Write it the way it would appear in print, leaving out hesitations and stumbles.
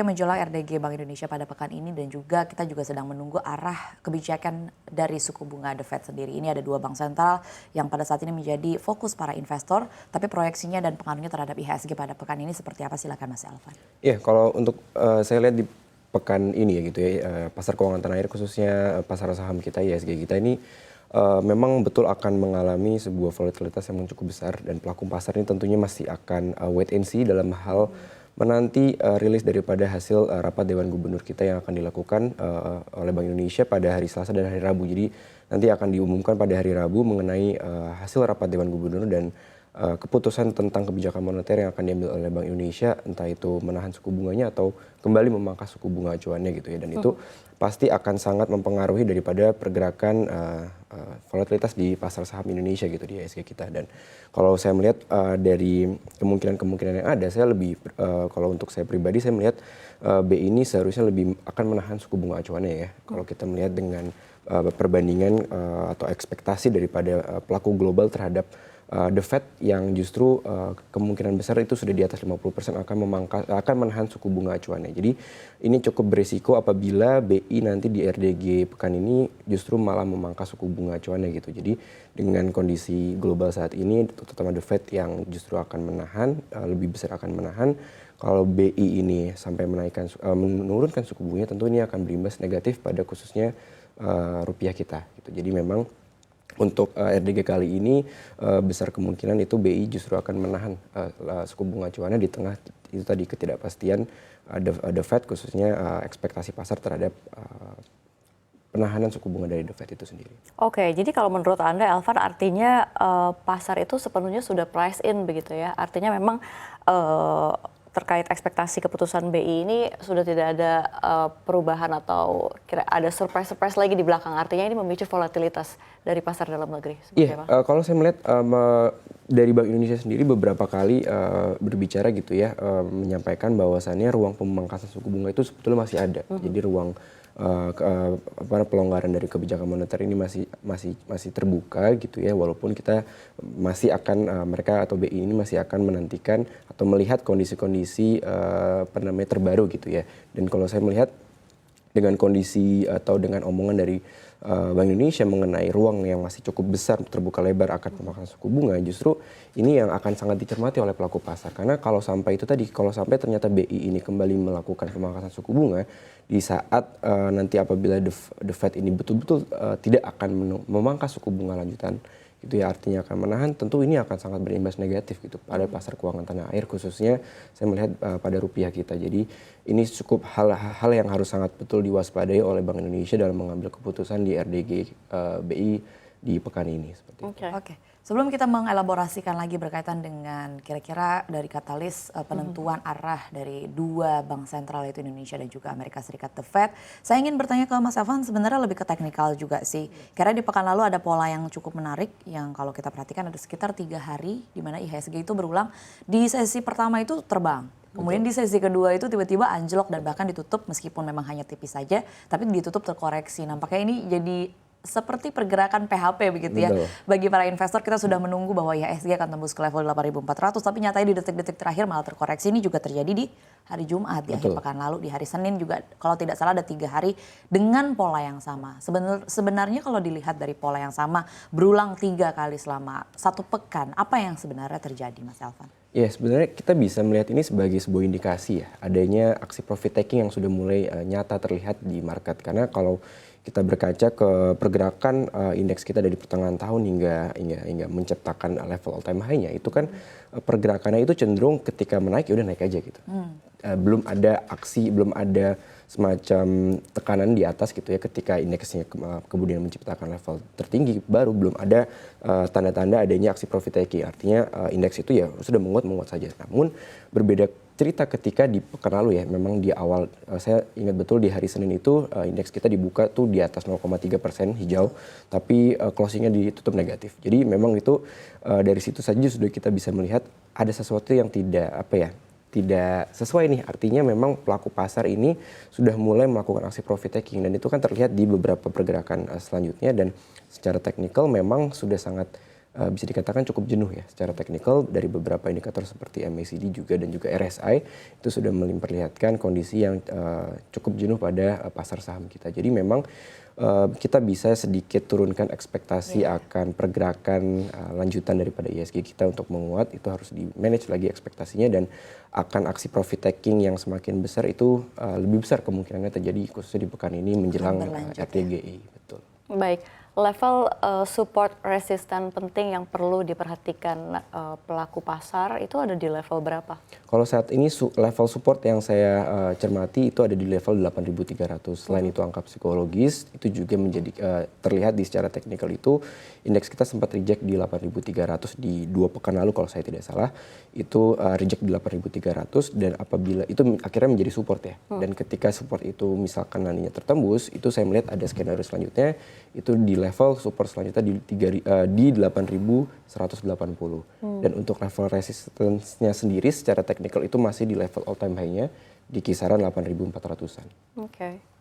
menjelang RDG Bank Indonesia pada pekan ini dan juga kita juga sedang menunggu arah kebijakan dari suku bunga The Fed sendiri. Ini ada dua bank sentral yang pada saat ini menjadi fokus para investor, tapi proyeksinya dan pengaruhnya terhadap IHSG pada pekan ini seperti apa, silakan Mas Elvan. Iya, kalau untuk saya lihat di pekan ini ya gitu ya, pasar keuangan tanah air khususnya pasar saham kita, IHSG kita ini memang betul akan mengalami sebuah volatilitas yang cukup besar, dan pelaku pasar ini tentunya masih akan wait and see dalam hal menanti rilis daripada hasil rapat Dewan Gubernur kita yang akan dilakukan oleh Bank Indonesia pada hari Selasa dan hari Rabu. Jadi nanti akan diumumkan pada hari Rabu mengenai hasil rapat Dewan Gubernur dan keputusan tentang kebijakan moneter yang akan diambil oleh Bank Indonesia, entah itu menahan suku bunganya atau kembali memangkas suku bunga acuannya gitu ya. Dan itu pasti akan sangat mempengaruhi daripada pergerakan volatilitas di pasar saham Indonesia gitu di IHSG kita. Dan kalau saya melihat dari kemungkinan-kemungkinan yang ada, saya lebih kalau untuk saya pribadi saya melihat BI ini seharusnya lebih akan menahan suku bunga acuannya ya. Kalau kita melihat dengan perbandingan atau ekspektasi daripada pelaku global terhadap The Fed yang justru kemungkinan besar itu sudah di atas 50% akan menahan suku bunga acuannya. Jadi ini cukup berisiko apabila BI nanti di RDG pekan ini justru malah memangkas suku bunga acuannya gitu. Jadi dengan kondisi global saat ini, terutama The Fed yang justru akan menahan, lebih besar akan menahan, kalau BI ini sampai menurunkan suku bunganya, tentu ini akan berimbas negatif pada khususnya rupiah kita gitu. Jadi memang untuk RDG kali ini besar kemungkinan itu BI justru akan menahan suku bunga acuannya di tengah itu tadi ketidakpastian The Fed, khususnya ekspektasi pasar terhadap penahanan suku bunga dari The Fed itu sendiri. Oke, jadi kalau menurut Anda, Elvan, artinya pasar itu sepenuhnya sudah price in begitu ya? Artinya memang terkait ekspektasi keputusan BI ini sudah tidak ada perubahan atau ada surprise lagi di belakang. Artinya ini memicu volatilitas dari pasar dalam negeri. Iya, kalau saya melihat dari Bank Indonesia sendiri beberapa kali berbicara gitu ya, menyampaikan bahwasannya ruang pemangkasan suku bunga itu sebetulnya masih ada. Jadi ruang pelonggaran dari kebijakan moneter ini masih terbuka gitu ya, walaupun kita masih akan mereka atau BI ini masih akan menantikan atau melihat kondisi-kondisi terbaru gitu ya. Dan kalau saya melihat dengan kondisi atau dengan omongan dari Bank Indonesia mengenai ruang yang masih cukup besar terbuka lebar akan pemangkasan suku bunga, justru ini yang akan sangat dicermati oleh pelaku pasar. Karena kalau sampai ternyata BI ini kembali melakukan pemangkasan suku bunga di saat nanti apabila The Fed ini betul-betul tidak akan memangkas suku bunga lanjutan, itu ya artinya akan menahan, tentu ini akan sangat berimbas negatif gitu pada pasar keuangan tanah air, khususnya saya melihat pada rupiah kita. Jadi ini cukup hal yang harus sangat betul diwaspadai oleh Bank Indonesia dalam mengambil keputusan di RDG BI di pekan ini. Oke. Sebelum kita mengelaborasikan lagi berkaitan dengan kira-kira dari katalis penentuan arah dari dua bank sentral, yaitu Indonesia dan juga Amerika Serikat, The Fed, saya ingin bertanya ke Mas Elvan, sebenarnya lebih ke teknikal juga sih. Karena di pekan lalu ada pola yang cukup menarik yang kalau kita perhatikan ada sekitar 3 hari di mana IHSG itu berulang. Di sesi pertama itu terbang. Kemudian di sesi kedua itu tiba-tiba anjlok dan bahkan ditutup meskipun memang hanya tipis saja, tapi ditutup terkoreksi. Nampaknya ini jadi seperti pergerakan PHP begitu ya. Betul. Bagi para investor, kita sudah menunggu bahwa IHSG akan tembus ke level 8.400, tapi nyatanya di detik-detik terakhir malah terkoreksi. Ini juga terjadi di hari Jumat, di akhir pekan lalu, di hari Senin juga kalau tidak salah ada 3 hari dengan pola yang sama. Sebenarnya kalau dilihat dari pola yang sama berulang 3 kali selama 1 pekan, apa yang sebenarnya terjadi, Mas Elvan? Ya, sebenarnya kita bisa melihat ini sebagai sebuah indikasi ya, adanya aksi profit taking yang sudah mulai nyata terlihat di market. Karena kalau kita berkaca ke pergerakan indeks kita dari pertengahan tahun hingga menciptakan level all time high-nya, itu kan pergerakannya itu cenderung ketika menaik ya udah naik aja gitu. Belum ada aksi, belum ada semacam tekanan di atas gitu ya, ketika indeksnya kemudian menciptakan level tertinggi, baru belum ada tanda-tanda adanya aksi profit taking. Artinya indeks itu ya sudah menguat saja. Namun berbeda cerita ketika di pekan lalu ya, memang di awal saya ingat betul di hari Senin itu indeks kita dibuka tuh di atas 0,3% hijau, tapi closingnya ditutup negatif. Jadi memang itu dari situ saja sudah kita bisa melihat ada sesuatu yang tidak sesuai nih. Artinya memang pelaku pasar ini sudah mulai melakukan aksi profit taking, dan itu kan terlihat di beberapa pergerakan selanjutnya, dan secara teknikal memang sudah sangat bisa dikatakan cukup jenuh ya secara teknikal dari beberapa indikator seperti MACD juga dan juga RSI itu sudah memperlihatkan kondisi yang cukup jenuh pada pasar saham kita. Jadi memang kita bisa sedikit turunkan ekspektasi akan pergerakan lanjutan daripada ISG kita untuk menguat, itu harus di manage lagi ekspektasinya, dan akan aksi profit taking yang semakin besar itu lebih besar kemungkinannya terjadi khususnya di pekan ini menjelang RTGI. Betul. Baik, level support resisten penting yang perlu diperhatikan pelaku pasar itu ada di level berapa? Kalau saat ini level support yang saya cermati itu ada di level 8.300. Selain itu angka psikologis itu juga menjadi terlihat di secara teknikal itu indeks kita sempat reject di 8.300 di 2 pekan lalu kalau saya tidak salah. Itu reject di 8.300 dan apabila itu akhirnya menjadi support ya. Dan ketika support itu misalkan nantinya tertembus, itu saya melihat ada skenario selanjutnya itu di level support selanjutnya di 8.180. Dan untuk level resistance-nya sendiri secara teknikal itu masih di level all time high-nya di kisaran 8.400-an. Oke.